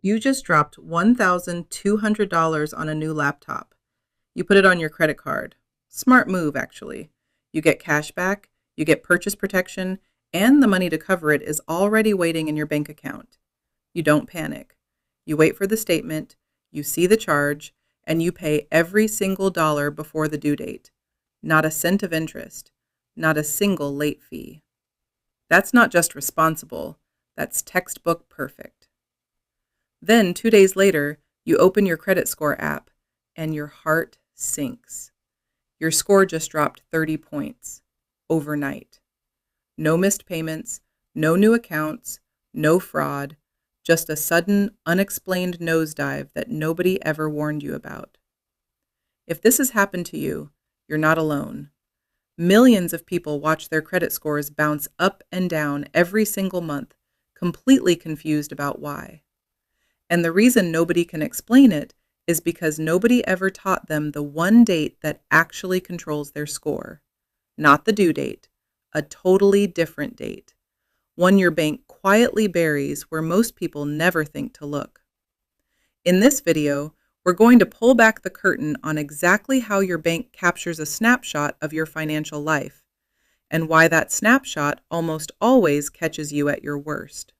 You just dropped $1,200 on a new laptop. You put it on your credit card. Smart move, actually. You get cash back, you get purchase protection, and the money to cover it is already waiting in your bank account. You don't panic. You wait for the statement, you see the charge, and you pay every single dollar before the due date. Not a cent of interest, not a single late fee. That's not just responsible, that's textbook perfect. Then, 2 days later, you open your credit score app, and your heart sinks. Your score just dropped 30 points overnight. No missed payments, no new accounts, no fraud, just a sudden, unexplained nosedive that nobody ever warned you about. If this has happened to you, you're not alone. Millions of people watch their credit scores bounce up and down every single month, completely confused about why. And the reason nobody can explain it is because nobody ever taught them the one date that actually controls their score. Not the due date, a totally different date. One your bank quietly buries where most people never think to look. In this video, we're going to pull back the curtain on exactly how your bank captures a snapshot of your financial life, and why that snapshot almost always catches you at your worst.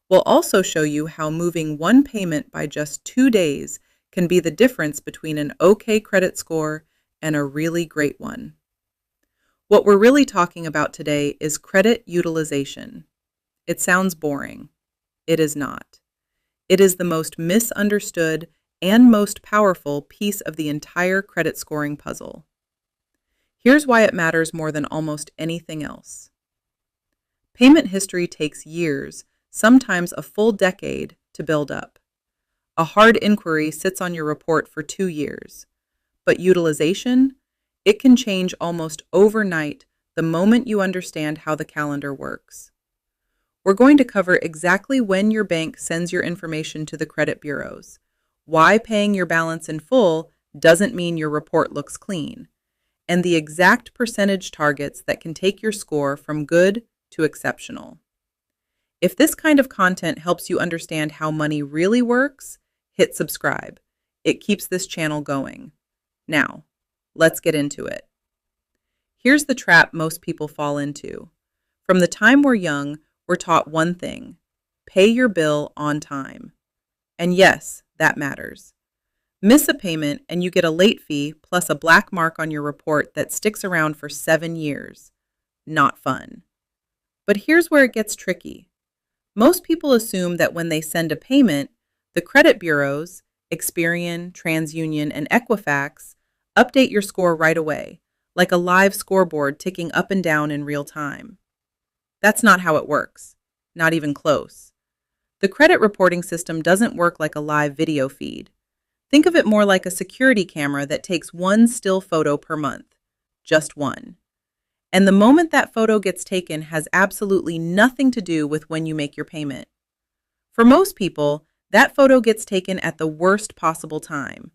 We'll also show you how moving one payment by just 2 days can be the difference between an okay credit score and a really great one. What we're really talking about today is credit utilization. It sounds boring. It is not. It is the most misunderstood and most powerful piece of the entire credit scoring puzzle. Here's why it matters more than almost anything else. Payment history takes years, sometimes a full decade, to build up. A hard inquiry sits on your report for 2 years. But utilization? It can change almost overnight the moment you understand how the calendar works. We're going to cover exactly when your bank sends your information to the credit bureaus, why paying your balance in full doesn't mean your report looks clean, and the exact percentage targets that can take your score from good to exceptional. If this kind of content helps you understand how money really works, hit subscribe. It keeps this channel going. Now, let's get into it. Here's the trap most people fall into. From the time we're young, we're taught one thing: pay your bill on time. And yes, that matters. Miss a payment and you get a late fee plus a black mark on your report that sticks around for 7 years. Not fun. But here's where it gets tricky. Most people assume that when they send a payment, the credit bureaus, Experian, TransUnion, and Equifax, update your score right away, like a live scoreboard ticking up and down in real time. That's not how it works. Not even close. The credit reporting system doesn't work like a live video feed. Think of it more like a security camera that takes one still photo per month. Just one. And the moment that photo gets taken has absolutely nothing to do with when you make your payment. For most people, that photo gets taken at the worst possible time,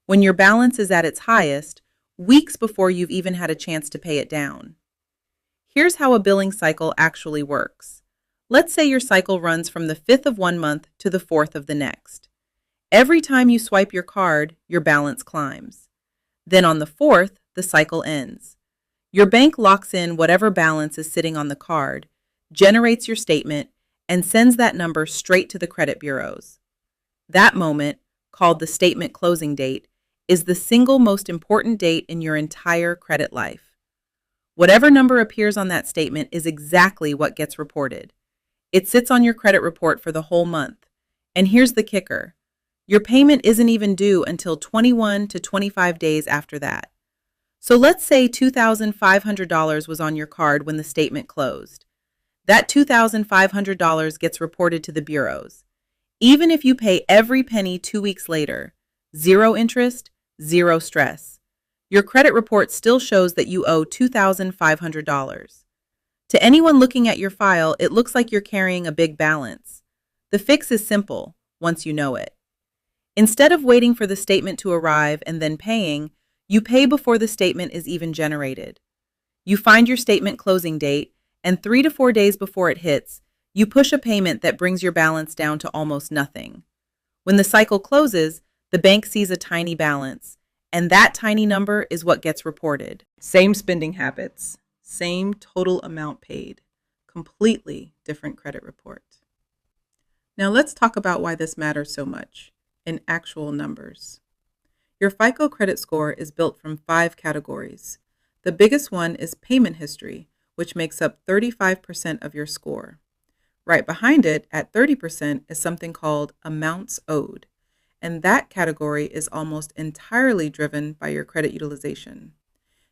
when your balance is at its highest, weeks before you've even had a chance to pay it down. Here's how a billing cycle actually works. Let's say your cycle runs from the 5th of one month to the 4th of the next. Every time you swipe your card, your balance climbs. Then on the 4th, the cycle ends. Your bank locks in whatever balance is sitting on the card, generates your statement, and sends that number straight to the credit bureaus. That moment, called the statement closing date, is the single most important date in your entire credit life. Whatever number appears on that statement is exactly what gets reported. It sits on your credit report for the whole month. And here's the kicker. Your payment isn't even due until 21 to 25 days after that. So let's say $2,500 was on your card when the statement closed. That $2,500 gets reported to the bureaus. Even if you pay every penny 2 weeks later, zero interest, zero stress. Your credit report still shows that you owe $2,500. To anyone looking at your file, it looks like you're carrying a big balance. The fix is simple, once you know it. Instead of waiting for the statement to arrive and then paying, you pay before the statement is even generated. You find your statement closing date, and 3 to 4 days before it hits, you push a payment that brings your balance down to almost nothing. When the cycle closes, the bank sees a tiny balance, and that tiny number is what gets reported. Same spending habits, same total amount paid, completely different credit report. Now let's talk about why this matters so much in actual numbers. Your FICO credit score is built from 5 categories. The biggest one is payment history, which makes up 35% of your score. Right behind it, at 30%, is something called amounts owed, and that category is almost entirely driven by your credit utilization.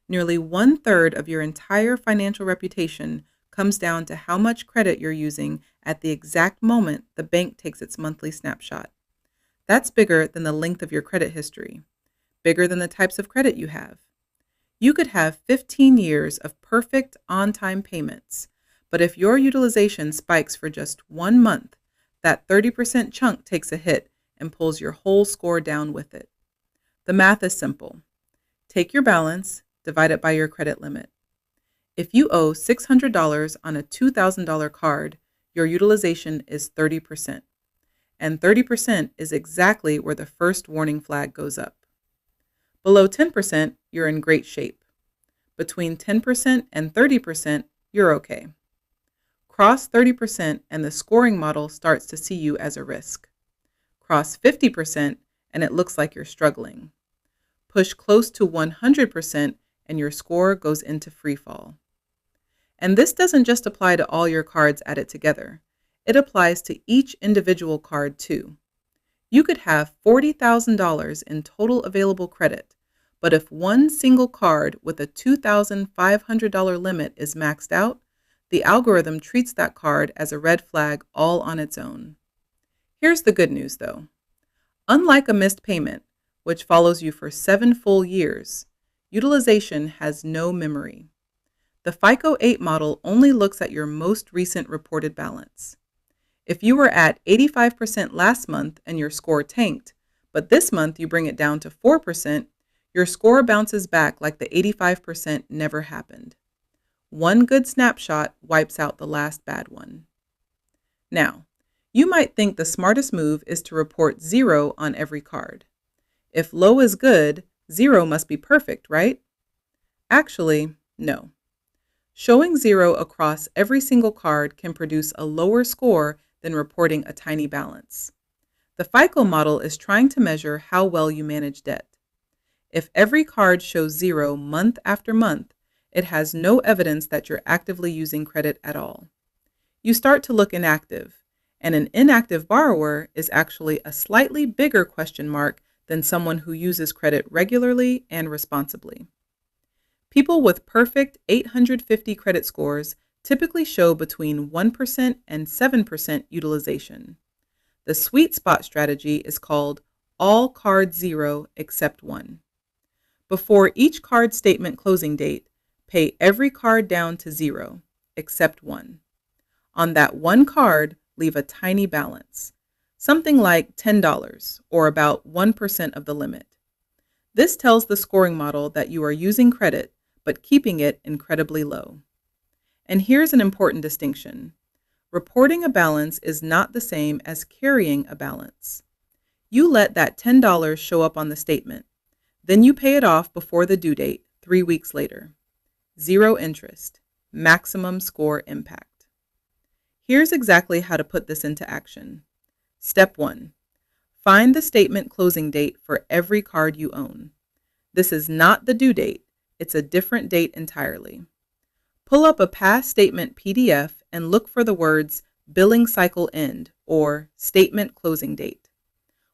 Nearly 1/3 of your entire financial reputation comes down to how much credit you're using at the exact moment the bank takes its monthly snapshot. That's bigger than the length of your credit history, bigger than the types of credit you have. You could have 15 years of perfect on-time payments, but if your utilization spikes for just 1 month, that 30% chunk takes a hit and pulls your whole score down with it. The math is simple. Take your balance, divide it by your credit limit. If you owe $600 on a $2,000 card, your utilization is 30%. And 30% is exactly where the first warning flag goes up. Below 10%, you're in great shape. Between 10% and 30%, you're okay. Cross 30% and the scoring model starts to see you as a risk. Cross 50% and it looks like you're struggling. Push close to 100% and your score goes into free fall. And this doesn't just apply to all your cards added together. It applies to each individual card too. You could have $40,000 in total available credit, but if one single card with a $2,500 limit is maxed out, the algorithm treats that card as a red flag all on its own. Here's the good news though. Unlike a missed payment, which follows you for 7 full years, utilization has no memory. The FICO 8 model only looks at your most recent reported balance. If you were at 85% last month and your score tanked, but this month you bring it down to 4%, your score bounces back like the 85% never happened. One good snapshot wipes out the last bad one. Now, you might think the smartest move is to report 0 on every card. If low is good, 0 must be perfect, right? Actually, no. Showing 0 across every single card can produce a lower score than reporting a tiny balance. The FICO model is trying to measure how well you manage debt. If every card shows 0 month after month, it has no evidence that you're actively using credit at all. You start to look inactive, and an inactive borrower is actually a slightly bigger question mark than someone who uses credit regularly and responsibly. People with perfect 850 credit scores typically show between 1% and 7% utilization. The sweet spot strategy is called all card 0 except 1. Before each card statement closing date, pay every card down to 0 except 1. On that one card, leave a tiny balance, something like $10 or about 1% of the limit. This tells the scoring model that you are using credit but keeping it incredibly low. And here's an important distinction. Reporting a balance is not the same as carrying a balance. You let that $10 show up on the statement. Then you pay it off before the due date, 3 weeks later. 0 interest, maximum score impact. Here's exactly how to put this into action. Step 1. Find the statement closing date for every card you own. This is not the due date, it's a different date entirely. Pull up a past statement PDF and look for the words billing cycle end or statement closing date.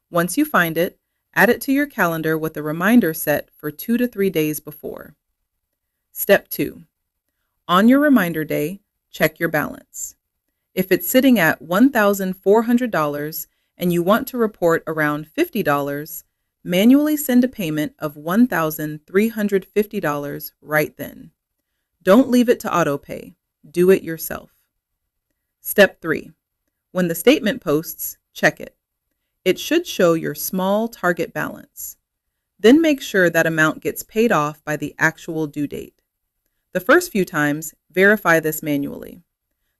Once you find it, add it to your calendar with a reminder set for 2 to 3 days before. Step 2. On your reminder day, check your balance. If it's sitting at $1,400 and you want to report around $50, manually send a payment of $1,350 right then. Don't leave it to autopay. Do it yourself. Step 3. When the statement posts, check it. It should show your small target balance. Then make sure that amount gets paid off by the actual due date. The first few times, verify this manually.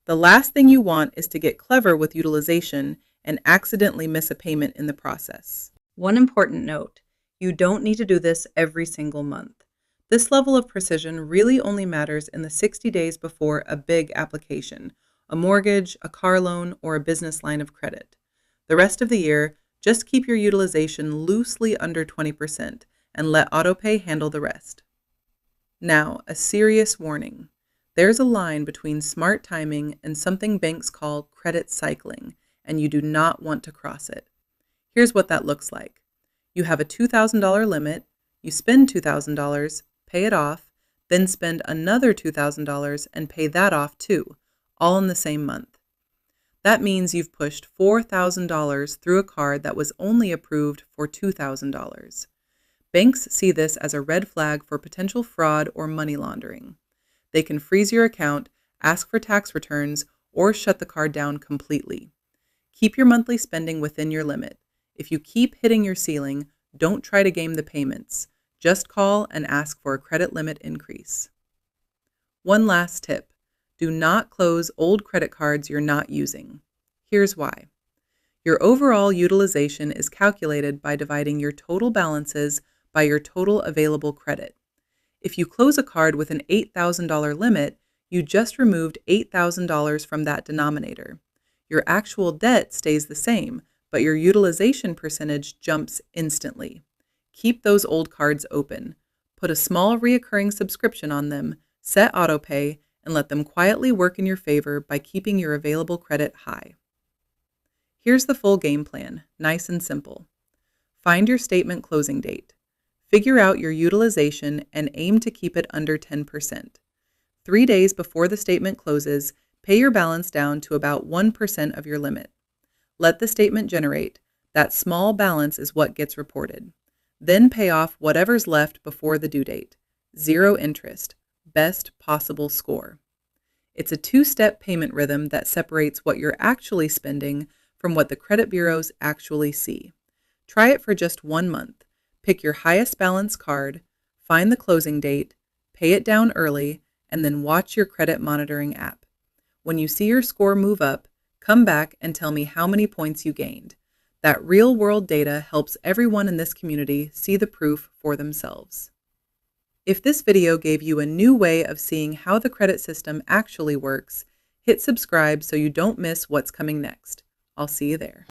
The last thing you want is to get clever with utilization and accidentally miss a payment in the process. One important note, you don't need to do this every single month. This level of precision really only matters in the 60 days before a big application, a mortgage, a car loan, or a business line of credit. The rest of the year, just keep your utilization loosely under 20% and let AutoPay handle the rest. Now, a serious warning. There's a line between smart timing and something banks call credit cycling, and you do not want to cross it. Here's what that looks like. You have a $2,000 limit, you spend $2,000, pay it off, then spend another $2,000 and pay that off too, all in the same month. That means you've pushed $4,000 through a card that was only approved for $2,000. Banks see this as a red flag for potential fraud or money laundering. They can freeze your account, ask for tax returns, or shut the card down completely. Keep your monthly spending within your limit. If you keep hitting your ceiling, don't try to game the payments. Just call and ask for a credit limit increase. One last tip. Do not close old credit cards you're not using. Here's why. Your overall utilization is calculated by dividing your total balances by your total available credit. If you close a card with an $8,000 limit, you just removed $8,000 from that denominator. Your actual debt stays the same, but your utilization percentage jumps instantly. Keep those old cards open. Put a small recurring subscription on them, set AutoPay, and let them quietly work in your favor by keeping your available credit high. Here's the full game plan, nice and simple. Find your statement closing date. Figure out your utilization and aim to keep it under 10%. 3 days before the statement closes, pay your balance down to about 1% of your limit. Let the statement generate. That small balance is what gets reported. Then pay off whatever's left before the due date. 0 interest. Best possible score. It's a 2-step payment rhythm that separates what you're actually spending from what the credit bureaus actually see. Try it for just 1 month. Pick your highest balance card, find the closing date, pay it down early, and then watch your credit monitoring app. When you see your score move up, come back and tell me how many points you gained. That real-world data helps everyone in this community see the proof for themselves. If this video gave you a new way of seeing how the credit system actually works, hit subscribe so you don't miss what's coming next. I'll see you there.